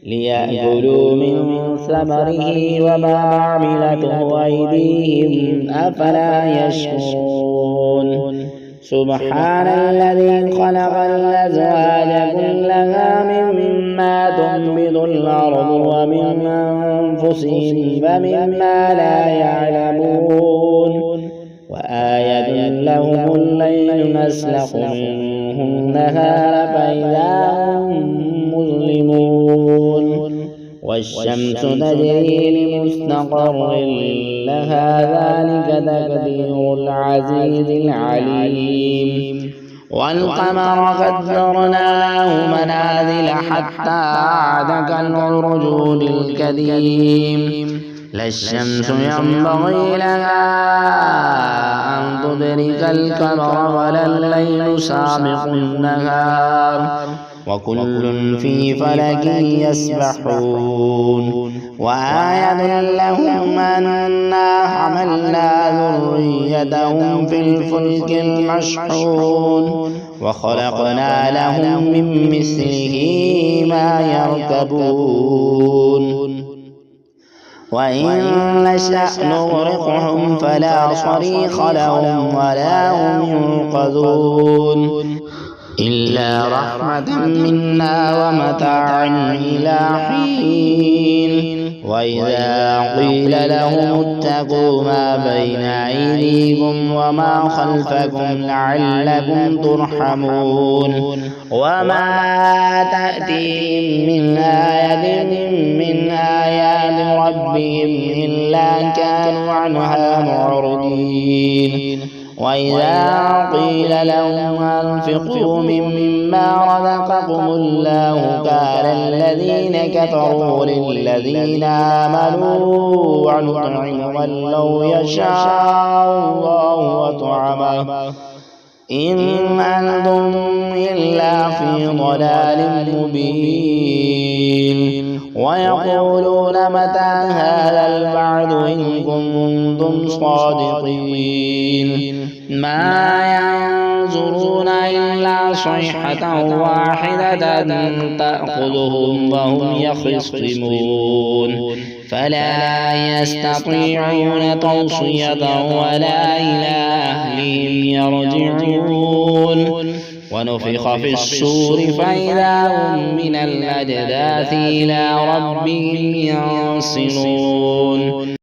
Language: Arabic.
ليأكلوا من ثمره وما عملته أيديهم أفلا يشكرون سبحان الذي خلق الأزواج كلها مما تنبت الأرض ومن أنفسهم ومما لا يعلمون وآية لهم الليل نسلخ منه النهار فإذا هم مظلمون والشمس تجري لمستقر لها ذلك تقدير العزيز العليم والقمر قدرناه منازل حتى عاد كالعرجون القديم لا الشمس ينبغي لها أن تدرك القمر ولا الليل سابق النهار وكل في فلك يسبحون وآية لهم أنا حملنا ذريتهم في الفلك المشحون وخلقنا لهم من مثله ما يركبون وإن نشأ نغرقهم فلا صريخ لهم ولا هم ينقذون إلا رحمة منا ومتاعا إلى حين وإذا قيل لهم اتقوا ما بين أيديكم وما خلفكم لعلكم ترحمون وما تأتيهم من آية من آيات ربهم إلا كانوا عنها معرضين وإذا قيل لهم أنفقوا مما رزقكم الله قال الذين كفروا للذين آمنوا ونطعم من لو يشاء الله وطعمه إن أنتم إلا في ضلال مبين ويقولون متى هذا الوعد إن كنتم صادقين ما ينظرون إلا صيحة واحدة تأخذهم وهم يخصمون فلا يستطيعون توصية ولا إلى أهلهم يرجعون ونفخ في الصور فإذا هم من الأجداث إلى ربهم ينسلون